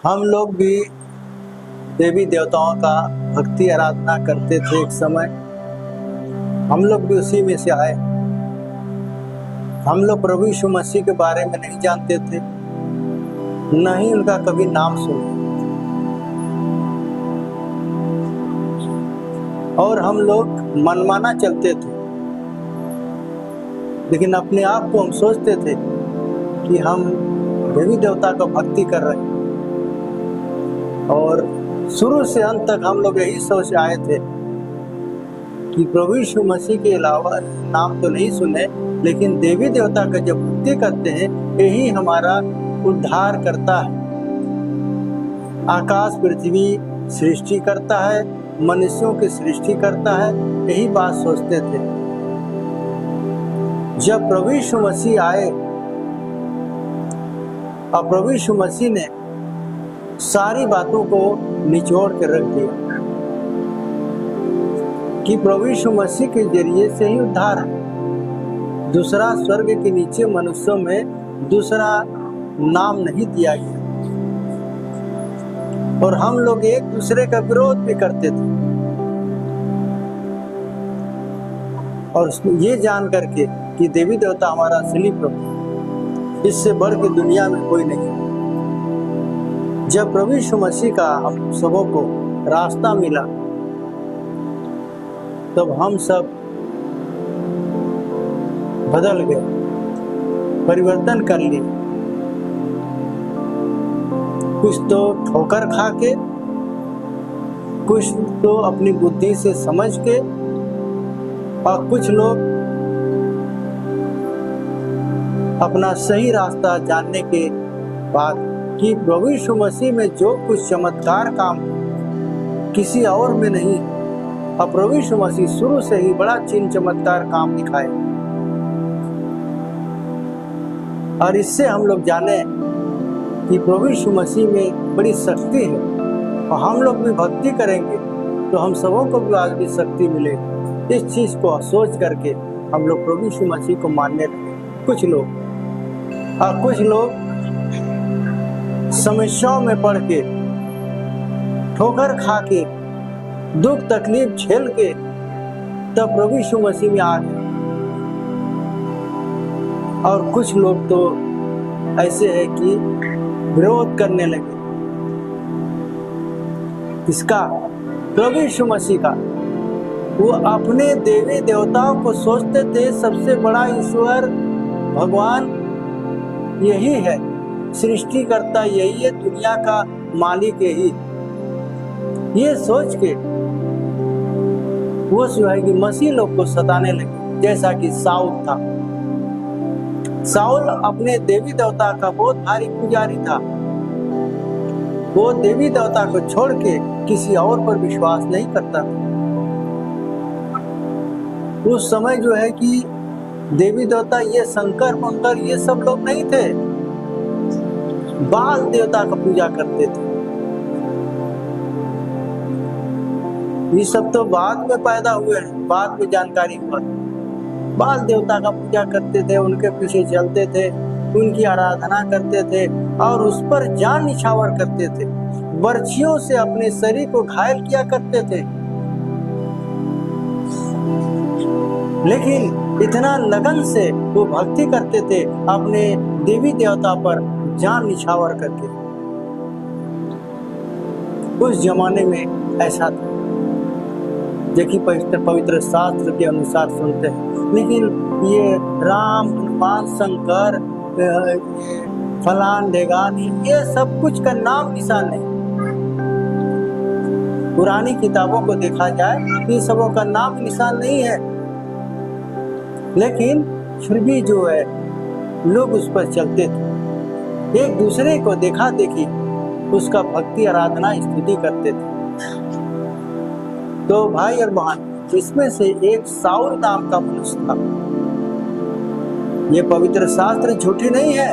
हम लोग भी देवी देवताओं का भक्ति आराधना करते थे एक समय। हम लोग भी उसी में से आए। हम लोग प्रभु यीशु मसीह के बारे में नहीं जानते थे, न ही उनका कभी नाम सुने, और हम लोग मनमाना चलते थे। लेकिन अपने आप को हम सोचते थे कि हम देवी देवता का भक्ति कर रहे हैं, और शुरू से अंत तक हम लोग यही सोच आए थे कि प्रभु यीशु मसीह के अलावा नाम तो नहीं सुने, लेकिन देवी देवता का जब भक्ति करते हैं यही हमारा उद्धार करता है। आकाश पृथ्वी सृष्टि करता है, मनुष्यों की सृष्टि करता है, यही बात सोचते थे। जब प्रभु यीशु मसीह आए और प्रभु यीशु मसीह ने सारी बातों को निचोड़ कर रख दिया कि प्रभु यीशु मसीह के जरिए से ही उद्धार है। दूसरा स्वर्ग के नीचे मनुष्यों में दूसरा नाम नहीं दिया गया, और हम लोग एक दूसरे का विरोध भी करते थे, और ये जान करके कि देवी देवता हमारा असली प्रभु, इससे बढ़ के दुनिया में कोई नहीं। जब प्रभु यीशु मसीह का हम सबों को रास्ता मिला, तब हम सब बदल गए, परिवर्तन कर लिए। कुछ तो ठोकर खा के, कुछ तो अपनी बुद्धि से समझ के, और कुछ लोग अपना सही रास्ता जानने के बाद कि प्रभु यीशु मसीह में जो कुछ चमत्कार काम किसी और में नहीं, और प्रभु यीशु मसीह शुरू से ही बड़ा चिन्ह चमत्कार काम दिखाए, और इससे हम लोग जाने कि प्रभु यीशु मसीह में बड़ी शक्ति है, और हम लोग भी भक्ति करेंगे तो हम सबों को भी आज भी शक्ति मिलेगी। इस चीज को सोच करके हम लोग प्रभु यीशु मसीह को मानने लगे। कुछ लोग और कुछ लोग समस्याओं में पड़ के, ठोकर खा के, दुख तकलीफ झेल के तब प्रभु यीशु मसीह में आ गए। और कुछ लोग तो ऐसे है कि विरोध करने लगे। इसका प्रभु यीशु मसीह का, वो अपने देवी देवताओं को सोचते थे सबसे बड़ा ईश्वर भगवान यही है, सृष्टि करता यही है, दुनिया का मालिक यही। ये सोच के वो जो है कि मसीह लोग को सताने लगे, जैसा कि साउल था। साउल अपने देवी देवता का बहुत भारी पुजारी था। वो देवी देवता को छोड़ के किसी और पर विश्वास नहीं करता था। उस समय जो है कि देवी देवता ये शंकर मंकर ये सब लोग नहीं थे, बाल देवता का पूजा करते थे। ये सब तो बाद में पैदा हुए हैं, बाद में जानकारी हुआ। बाल देवता का पूजा करते थे, उनके पीछे चलते थे, उनकी आराधना करते थे, और उस पर जान निछावर करते थे। बर्छियों से अपने शरीर को घायल किया करते थे। लेकिन इतना लगन से वो भक्ति करते थे अपने देवी देवता पर जान निछावर करके। उस जमाने में ऐसा था, जो कि पवित्र शास्त्र के अनुसार सुनते हैं। लेकिन ये राम, हनुमान, शंकर, फलान ढेगान, ये सब कुछ का नाम निशान नहीं। पुरानी किताबों को देखा जाए, ये सबों का नाम निशान नहीं है, लेकिन फिर भी जो है लोग उस पर चलते थे। एक दूसरे को देखा देखी उसका भक्ति आराधना स्तुति करते थे। तो भाई और बहन, इसमें से एक साउल नाम का मनुष्य था। ये पवित्र शास्त्र झूठी नहीं है,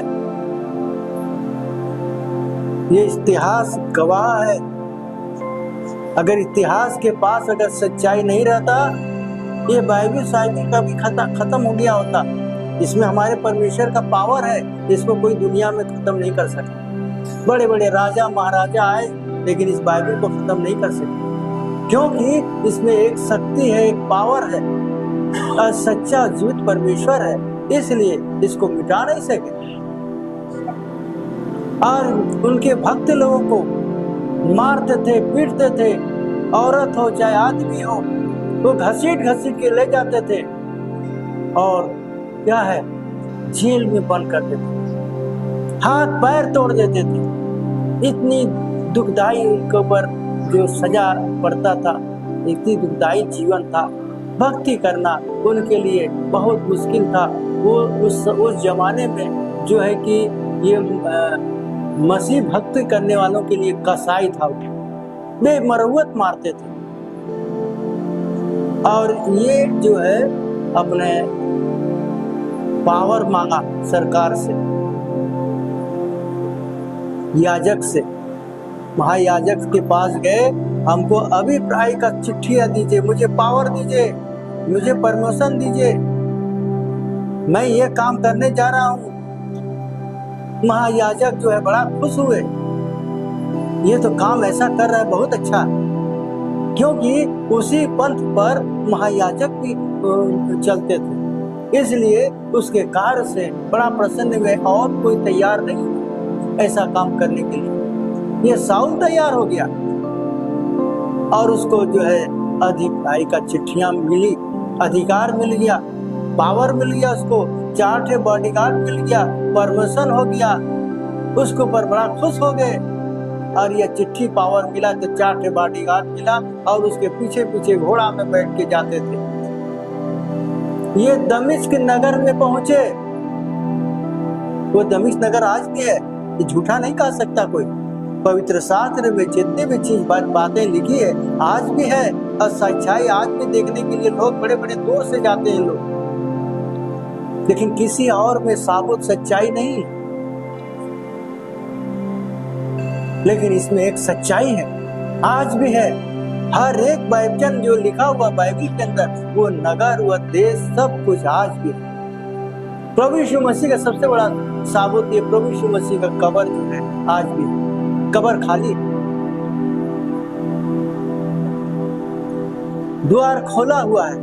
ये इतिहास गवाह है। अगर इतिहास के पास अगर सच्चाई नहीं रहता, ये बाइबल साइकिल का भी खत्म हो गया होता। इसमें हमारे परमेश्वर का पावर है, इसको कोई दुनिया में खत्म नहीं कर सकता। बड़े बड़े राजा महाराजा आए, लेकिन इस बाइबल को खत्म नहीं कर सके, क्योंकि इसमें एक शक्ति है, एक पावर है और सच्चा जीवित परमेश्वर है, इसलिए इसको मिटा नहीं सके। और उनके भक्त लोगों को मारते थे, पीटते थे, औरत हो चाहे आदमी हो, वो घसीट घसीट के ले जाते थे और क्या है, जेल में बंद कर देते थे, हाथ पैर तोड़ देते थे। इतनी दुखदाई उनके ऊपर जो सजा पड़ता था, इतनी दुखदाई जीवन था। भक्ति करना उनके लिए बहुत मुश्किल था। वो उस जमाने में जो है कि ये मसीह भक्ति करने वालों के लिए कसाई था, वे मरौवत मारते थे। और ये जो है अपने पावर मांगा सरकार से, याजक से, महायाजक के पास गए, हमको अभिप्राय का चिट्ठियां दीजिए, मुझे पावर दीजिए, मुझे परमिशन दीजिए, मैं ये काम करने जा रहा हूँ। महायाजक जो है बड़ा खुश हुए, ये तो काम ऐसा कर रहा है, बहुत अच्छा, क्योंकि उसी पंथ पर महायाजक भी चलते थे, इसलिए उसके कार्य से बड़ा प्रसन्न हुए और कोई तैयार नहीं ऐसा काम करने के लिए। ये साउल तैयार हो गया और उसको जो है अधिकारी का चिट्ठियां मिली, अधिकार मिल गया, पावर मिल गया, उसको 4 बॉडीगार्ड मिल गया, परमिशन हो गया, उसके ऊपर बड़ा खुश हो गए। और ये चिट्ठी पावर मिला तो 4 बॉडीगार्ड मिला और उसके पीछे पीछे घोड़ा में बैठ के जाते थे। ये दमिश्क नगर में पहुंचे। वो दमिश्क नगर आज भी है, ये झूठा नहीं कह सकता कोई। पवित्र शास्त्र में जितनी भी चीज बातें लिखी है आज भी है, और सच्चाई आज भी देखने के लिए लोग बड़े बड़े दूर से जाते हैं लोग, लेकिन किसी और में साबुत सच्चाई नहीं, लेकिन इसमें एक सच्चाई है, आज भी है। हर एक वचन जो लिखा हुआ बाइबल के अंदर, वो नगर व देश सब कुछ आज भी है। प्रभु यीशु मसीह का सबसे बड़ा साबुत ये प्रभु यीशु मसीह का कब्र जो है आज भी है, कब्र खाली, द्वार खोला हुआ है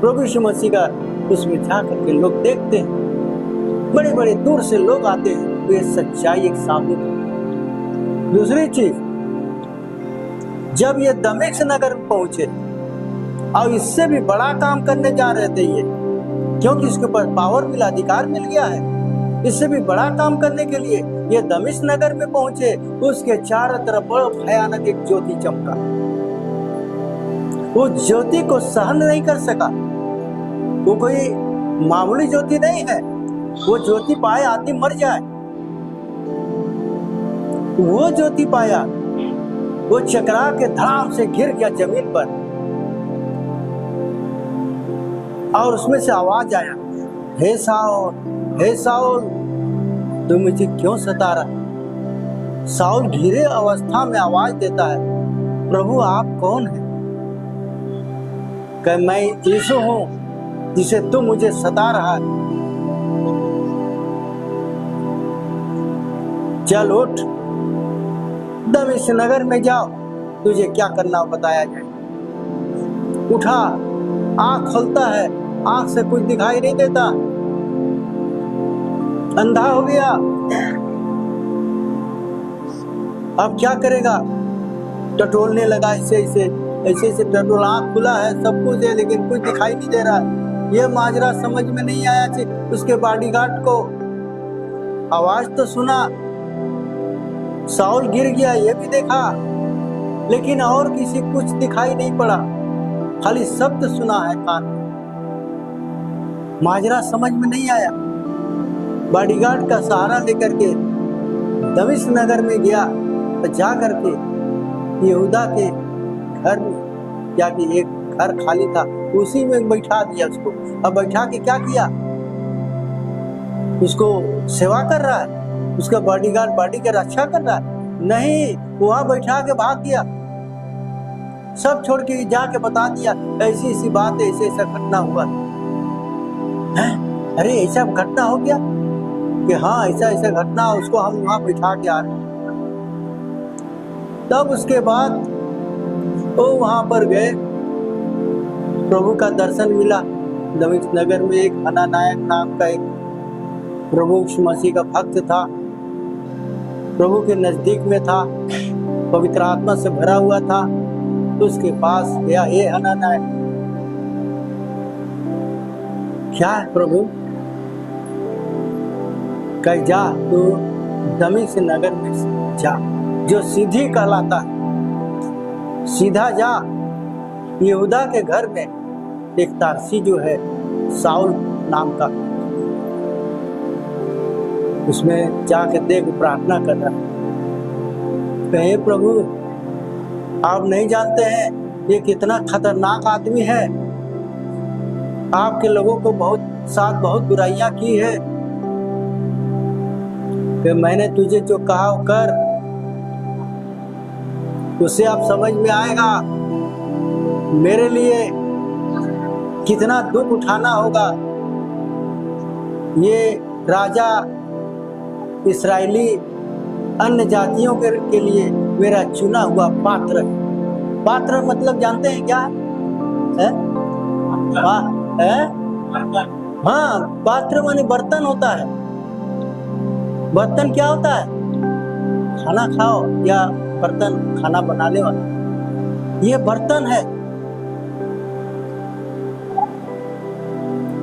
प्रभु यीशु मसीह का, उसमें जा करके लोग देखते हैं, बड़े बड़े दूर से लोग आते हैं, तो ये सच्चाई एक साबुत है। दूसरी चीज, जब ये दमिश्क नगर में पहुंचे और इससे भी बड़ा काम करने जा रहे थे ये, क्योंकि इसके ऊपर पावर मिला, अधिकार मिल गया है, इससे भी बड़ा काम करने के लिए ये दमिश्क नगर में पहुंचे, उसके चारों तरफ बड़ा भयानक एक ज्योति चमका। वो ज्योति को सहन नहीं कर सका, वो कोई मामूली ज्योति नहीं है, वो ज्योति पाए आदमी मर जाए, वो ज्योति पाया, वो चकरा के धड़ाम से गिर गया जमीन पर और उसमें से आवाज आया, हे साउल, हे साउल, तुम मुझे क्यों सता रहा? साउल धीरे अवस्था में आवाज देता है, प्रभु आप कौन हैं? कह मैं यीशु हूं जिसे तुम मुझे सता रहा है, चल उठ, दमिश्क नगर में जाओ, तुझे क्या करना बताया जाए। उठा, आंख खुलता है, आंख से कुछ दिखाई नहीं देता, अंधा हो गया। अब क्या करेगा? टटोलने लगा, ऐसे ऐसे टटोल, आंख खुला है, सब कुछ है, लेकिन कुछ दिखाई नहीं दे रहा। ये माजरा समझ में नहीं आया थी उसके बॉडीगार्ड को। आवाज तो सुना, साउल गिर गया ये भी देखा, लेकिन और किसी कुछ दिखाई नहीं पड़ा, खाली शब्द सुना है कान में, माजरा समझ में नहीं आया। बॉडीगार्ड का सहारा लेकर के दमिश्क नगर में गया, तो जा करके यहूदा के घर में जाके, एक घर खाली था, उसी में बैठा दिया उसको। अब बैठा के क्या किया? उसको सेवा कर रहा है, उसका बॉडीगार्ड बॉडी का रक्षा कर रहा है? नहीं, वहां बैठा के भाग गया, सब छोड़ के जाके बता दिया, ऐसी ऐसी बात है, ऐसे ऐसा घटना हुआ है। अरे ऐसा घटना हो गया कि हाँ ऐसा ऐसा घटना, उसको हम वहां बैठा के आ रहे हैं। तब उसके बाद वो वहां पर गए, प्रभु का दर्शन मिला। दमिश्क नगर में एक हनानायक नाम का एक प्रभु यीशु मसीह का भक्त था, प्रभु के नजदीक में था, पवित्र आत्मा से भरा हुआ था। तो उसके पास गया, हे हनानायक, क्या है प्रभु? कह जा तू दमिश्क नगर में जा, जो सीधी कहलाता है, सीधा जा। यहूदा के घर में एक तारसी जो है साउल नाम का, उसमें जाके देख प्रार्थना कर रहा। कहे प्रभु आप नहीं जानते हैं ये कितना खतरनाक आदमी है, आपके लोगों को बहुत बुराइयां की है। कि मैंने तुझे जो कहा वो कर, उससे आप समझ में आएगा मेरे लिए कितना दुख उठाना होगा। ये राजा इस्राएली अन्य जातियों के लिए मेरा चुना हुआ पात्र है। पात्र मतलब जानते हैं क्या है? हाँ, पात्र माने बर्तन होता है। बर्तन क्या होता है? खाना खाओ या बर्तन खाना बनाने वाला, ये बर्तन है।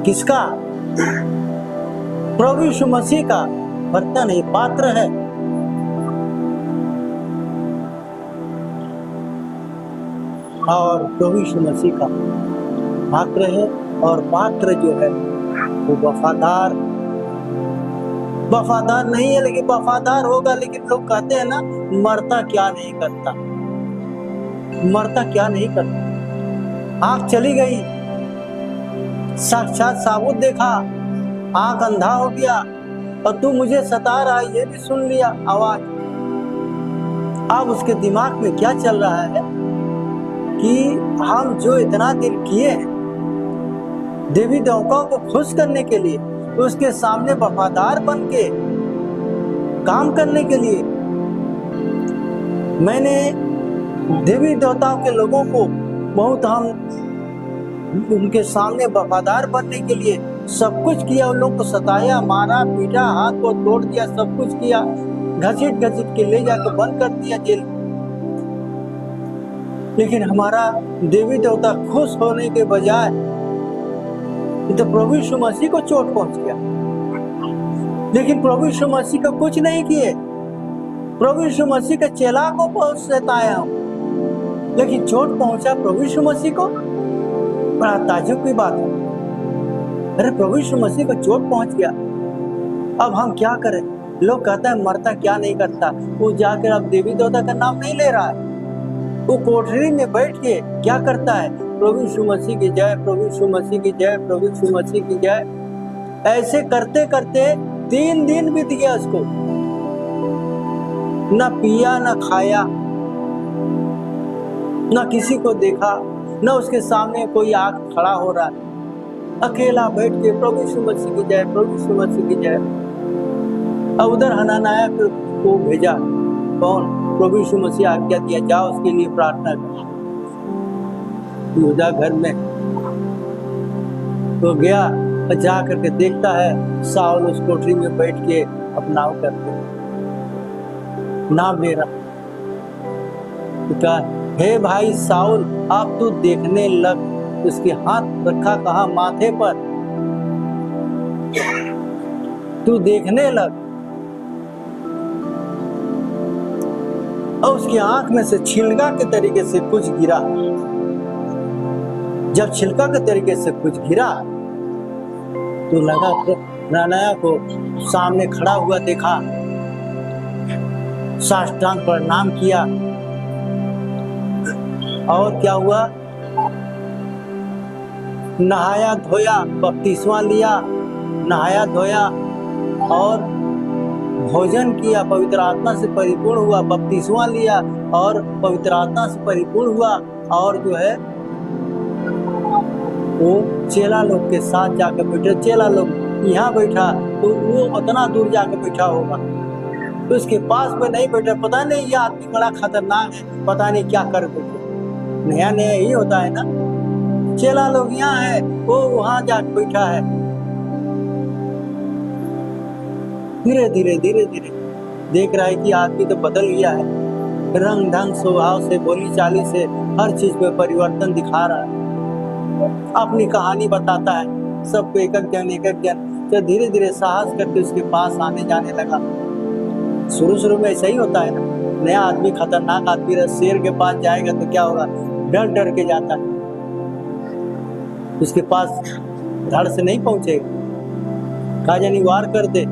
किसका? प्रभु यीशु मसीह का बर्तन है, पात्र है। और प्रभु यीशु मसीह का पात्र है। और पात्र जो है वो वफादार नहीं है, लेकिन वफादार होगा। लेकिन लोग कहते हैं ना, मरता क्या नहीं करता, मरता क्या नहीं करता। आंख चली गई, साक्षात साबुत देखा, आंख अंधा हो गया, और तू मुझे सता रहा है, ये भी सुन लिया आवाज। अब उसके दिमाग में क्या चल रहा है कि हम जो इतना दिन किए हैं देवी देवताओं को खुश करने के लिए, उसके सामने वफादार बन के काम करने के लिए, मैंने देवी देवताओं के लोगों को बहुत, हम उनके सामने वफादार बनने के लिए सब कुछ किया। उन लोगों को सताया, मारा, पीटा, हाथ को तोड़ दिया, सब कुछ किया, घसीट के ले जाकर बंद कर दिया जेल। लेकिन हमारा देवी देवता खुश होने के बजाय तो प्रभु यीशु मसीह को चोट पहुंच गया। लेकिन प्रभु यीशु मसीह को कुछ नहीं किए। प्रभु यीशु मसीह के चेला को बहुत सताया हूं, लेकिन चोट पहुंचा प्रभु यीशु मसीह को। बड़ा ताज्जुब की बात है। अरे प्रभु यीशु मसीह को चोट पहुंच गया, अब हम क्या करें? लोग कहते हैं मरता क्या नहीं करता। वो जाकर अब देवी देवता का नाम नहीं ले रहा है, वो कोठरी में बैठ के क्या करता है? प्रभु यीशु मसीह की जय, प्रभु यीशु मसीह की जय, प्रभु यीशु मसीह की जय। ऐसे करते करते 3 दिन बीत गया उसको, न पिया न खाया, न किसी को देखा, न उसके सामने कोई आके खड़ा हो रहा है। अकेला बैठ के प्रभु यीशु मसीह की जय, प्रभु यीशु मसीह की जय। अब उधर हनानायक को भेजा, कौन? प्रभु यीशु मसीह आज्ञा दिया, जाओ उसके लिए प्रार्थना कर। यहूदा घर में तो गया, जा करके देखता है साउल उस कोठरी में बैठ के अपना करते नाम ले रहा। तो कहा, हे भाई साउल, अब तू देखने लग। उसके हाथ रखा कहा माथे पर, तू देखने लग। और उसकी आंख में से छिलका के तरीके से कुछ गिरा। जब छिलका के तरीके से कुछ गिरा तो लगा, तो हनानायक को सामने खड़ा हुआ देखा, साष्टांग प्रणाम किया। और क्या हुआ? नहाया धोया, बपतिस्मा लिया, नहाया धोया और भोजन किया, पवित्र आत्मा से परिपूर्ण हुआ, बपतिस्मा लिया और पवित्र आत्मा से परिपूर्ण हुआ। और जो है वो चेला लोग के साथ जाकर बैठे। चेला लोग यहाँ बैठा तो वो उतना दूर जाकर बैठा होगा, तो उसके पास में नहीं बैठे, पता नहीं ये आदमी बड़ा खतरनाक है, पता नहीं क्या कर बैठे। नया नया यही होता है ना, चेला लोग यहाँ है, वो वहां जा बैठा है। धीरे धीरे धीरे धीरे देख रहा है कि आदमी तो बदल गया है, रंग ढंग स्वभाव से, बोली चाली से, हर चीज में परिवर्तन दिखा रहा है, अपनी कहानी बताता है सबको, एक एक जन। तो धीरे धीरे साहस करके उसके पास आने जाने लगा। शुरू में ऐसा ही होता है ना, नया आदमी, खतरनाक आदमी, शेर के पास जाएगा तो क्या होगा, डर डर के जाता है, उसके पास धड़ से नहीं पहुंचेगा, कहा जानी वार कर दे।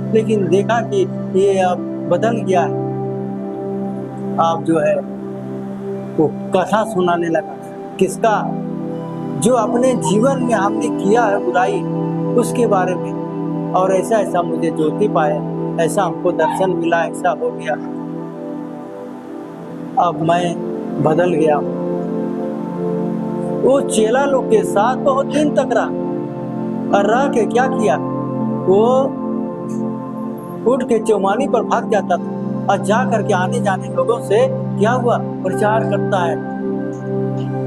लेकिन देखा कि ये अब बदल गया है, अब जो है वो कथा सुनाने लगा। किसका? जो अपने जीवन में हमने किया है बुराई, उसके बारे में, और ऐसा ऐसा मुझे ज्योति पाया, ऐसा हमको दर्शन मिला, ऐसा हो गया, अब मैं बदल गया हूँ। वो चेला लोग के साथ बहुत दिन तक रहा, और रह के क्या किया, वो उठ के चौमानी पर भाग जाता था, और जा करके आने जाने लोगों से क्या हुआ, प्रचार करता है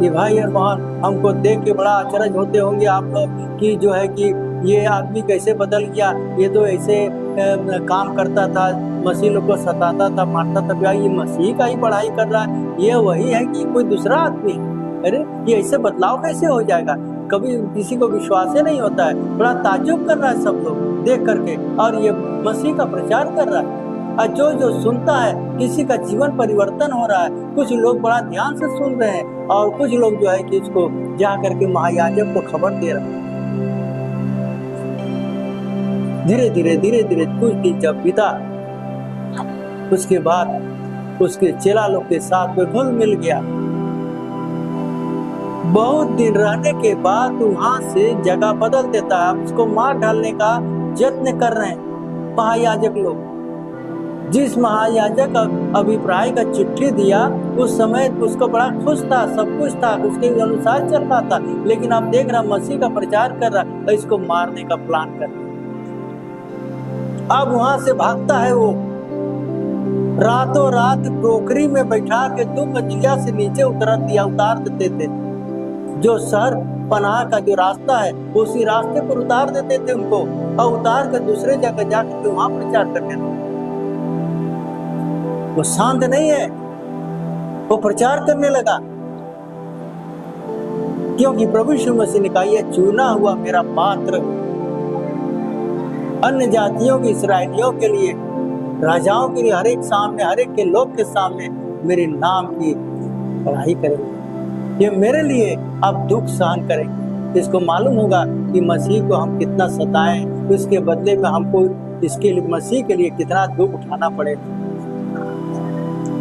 कि भाई और बहन, हमको देख के बड़ा अचरज होते होंगे आप लोग कि जो है कि ये आदमी कैसे बदल गया, ये तो ऐसे काम करता था, मसीह लोग को सताता था, मारता था, क्या ये मसीह का ही पढ़ाई कर रहा है, ये वही है कि कोई दूसरा आदमी है? अरे ये ऐसे बदलाव कैसे हो जाएगा? कभी किसी को विश्वास ही नहीं होता है, बड़ा ताज्जुब कर रहा है सब लोग देख करके, और ये मसीह का प्रचार कर रहा है, और जो सुनता है किसी का जीवन परिवर्तन हो रहा है। कुछ लोग बड़ा ध्यान से सुन रहे हैं, और कुछ लोग जो है कि उसको जा करके महायाजक को खबर दे रहे हैं। धीरे धीरे धीरे धीरे कुछ दिन जब बीता, उसके बाद उसके चेला लोग के साथ में घुल मिल गया। बहुत दिन रहने के बाद वहां से जगह बदल देता है, उसको मार डालने का यत्न कर रहे हैं महायाजक लोग। जिस महायाजक अभिप्राय का चिट्ठी दिया, उस समय उसको बड़ा खुश था, सब कुछ था, उसके अनुसार चल रहा था, लेकिन आप देख रहा मसीह का प्रचार कर रहा है, इसको मारने का प्लान कर रहा। अब वहां से भागता है वो, रातों रात टोकरी में बैठा के 2 मंजिला से नीचे उतार देते थे। जो शहर पनाह का जो रास्ता है, उसी रास्ते पर उतार देते थे उनको, और उतार कर दूसरे जगह जाकर वहां प्रचार करते थे। वो शांत नहीं है, वो प्रचार करने लगा, क्योंकि प्रभु यीशु मसीह ने कहा, यह चुना हुआ मेरा पात्र, अन्य जातियों के, इस्राएलियों के लिए, राजाओं के लिए, हर एक सामने, हर एक के लोग के सामने मेरे नाम की पढ़ाई करेंगे। ये मेरे लिए आप दुख सहन करेंगे। इसको मालूम होगा कि मसीह को हम कितना सताएं, उसके बदले में हमको इसके लिए, मसीह के लिए कितना दुख उठाना पड़ेगा।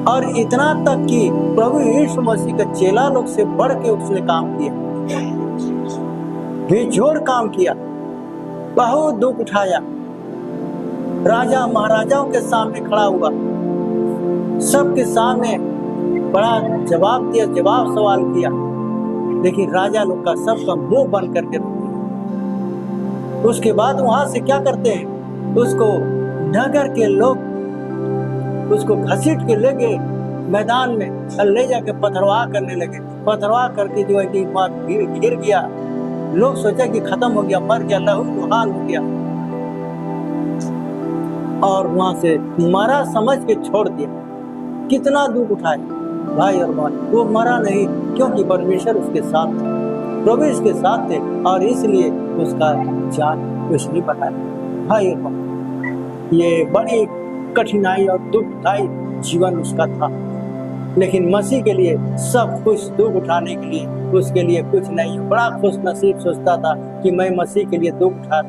और इतना तक कि प्रभु यीशु मसीह के चेला लोग से बढ़ के उसने काम किया, बेजोड़ काम किया, बहुत दुख उठाया, राजा महाराजाओं के सामने खड़ा हुआ, सबके सामने बड़ा जवाब दिया, जवाब सवाल किया, लेकिन राजा लोग का सबका मुंह बंद करके रख दिया। उसके बाद वहां से क्या करते हैं, उसको नगर के लोग उसको घसीट के ले गए मैदान में, ले जाके पथरवाह करने लगे। पथरवाह करके जो है कि गिर गया, लोग सोचा कि खत्म हो गया, मर गया, लहू लुहान हो गया, और वहां से मरा समझ के छोड़ दिया। कितना दुख उठाए भाई और बहन, वो मरा नहीं, क्योंकि परमेश्वर उसके साथ थे, प्रभु इसके साथ थे, और इसलिए उसका जान कुछ नहीं बताया। भाई और बहन, ये बड़ी कठिनाई और दुखदायी जीवन उसका था, लेकिन मसीह के लिए सब कुछ, दुख उठाने के लिए उसके लिए कुछ नहीं। बड़ा खुश नसीब सोचता था कि मैं मसीह के लिए दुख उठा,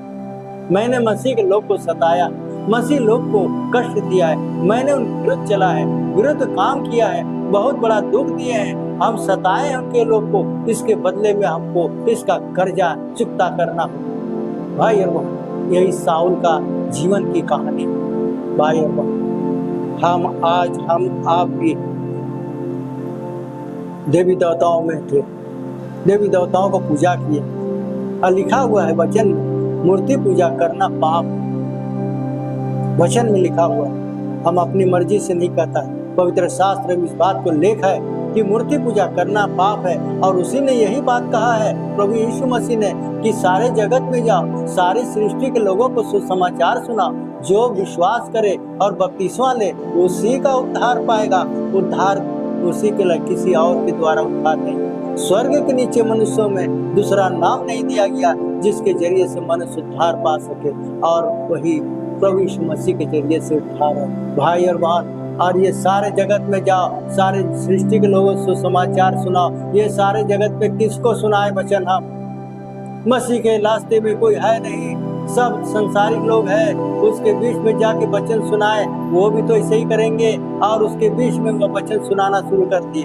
मैंने मसीह के लोग को सताया, मसीह लोग को कष्ट दिया है, मैंने उन विरुद्ध चला है, विरुद्ध काम किया है, बहुत बड़ा दुख दिए हैं, हम सताए उनके लोग को, इसके बदले में हमको इसका कर्जा चुकता करना हो। भाई और बहन, यही साउल का जीवन की कहानी। भाई और बहन, हम आप भी देवी देवताओं में थे, देवी देवताओं को पूजा किए, और लिखा हुआ है वचन में, मूर्ति पूजा करना पाप, वचन में लिखा हुआ है। हम अपनी मर्जी से नहीं करता है। पवित्र शास्त्र में इस बात को लेख है कि मूर्ति पूजा करना पाप है, और उसी ने यही बात कहा है प्रभु यीशु मसीह ने कि सारे जगत में जाओ, सारी सृष्टि के लोगों को सुसमाचार सुनाओ। जो विश्वास करे और बपतिस्मा ले उसी का उद्धार पाएगा। उद्धार उसी के लिए, किसी और के द्वारा उद्धार नहीं। स्वर्ग के नीचे मनुष्यों में दूसरा नाम नहीं दिया गया जिसके जरिए से मनुष्य उद्धार पा सके, और वही प्रभु यीशु मसीह के जरिए से उद्धार है। भाई और बहन, और ये सारे जगत में जाओ, सारे सृष्टि के लोगों को सुसमाचार सुनाओ। ये सारे जगत में किसको सुनाए वचन? हम मसीह के रास्ते में कोई है नहीं, सब संसारिक लोग हैं। उसके बीच में जाके वचन सुनाए, वो भी तो ऐसे ही करेंगे, और उसके बीच में वो वचन सुनाना शुरू कर दिए।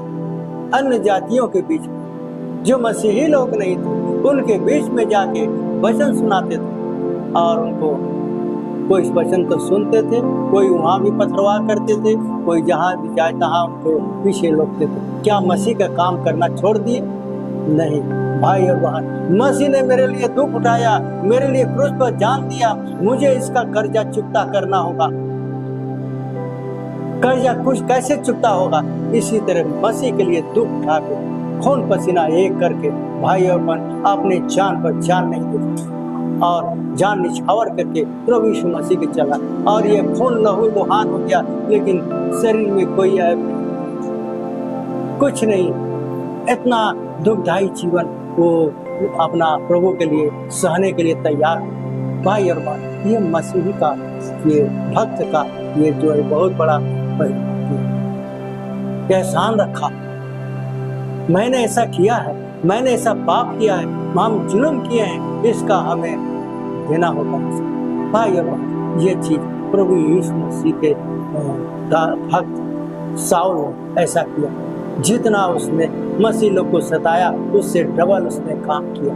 अन्य जातियों के बीच में जो मसीही लोग नहीं थे, उनके बीच में जाके वचन सुनाते थे, और उनको कोई वचन तो सुनते थे, कोई वहाँ भी पथरवाह करते थे, कोई जहाँ भी जाए तहाँ उनको पीछे लोगते थे। क्या मसीह का काम करना छोड़ दिए? नहीं। भाई और बहन, मसीह ने मेरे लिए दुख उठाया, मेरे लिए क्रूस पर जान दिया, मुझे इसका कर्जा चुकता करना होगा। कर्जा कुछ कैसे चुकता होगा? इसी तरह मसीह के लिए दुख उठा के, खून पसीना एक करके, भाई और बहन, अपने जान पर जान नहीं दी और जान निछावर करके प्रभु यीशु मसीह के चला, और ये खून लहू लुहान हो गया, लेकिन शरीर में कोई ऐब नहीं, कुछ नहीं। इतना दुखदायी जीवन वो अपना प्रभु के लिए सहने के लिए तैयार। भाई और बहन, ये मसीही का, ये भक्त का, ये जो है बहुत बड़ा एहसान रखा। मैंने ऐसा किया है, मैंने ऐसा पाप किया है, हम जुल्म किए हैं, इसका हमें देना होगा। भाई और बहन, ये चीज प्रभु यीशु मसीह के भक्त साउल ने ऐसा किया। जितना उसने मसीह लोग को सताया, उससे डबल उसने काम किया।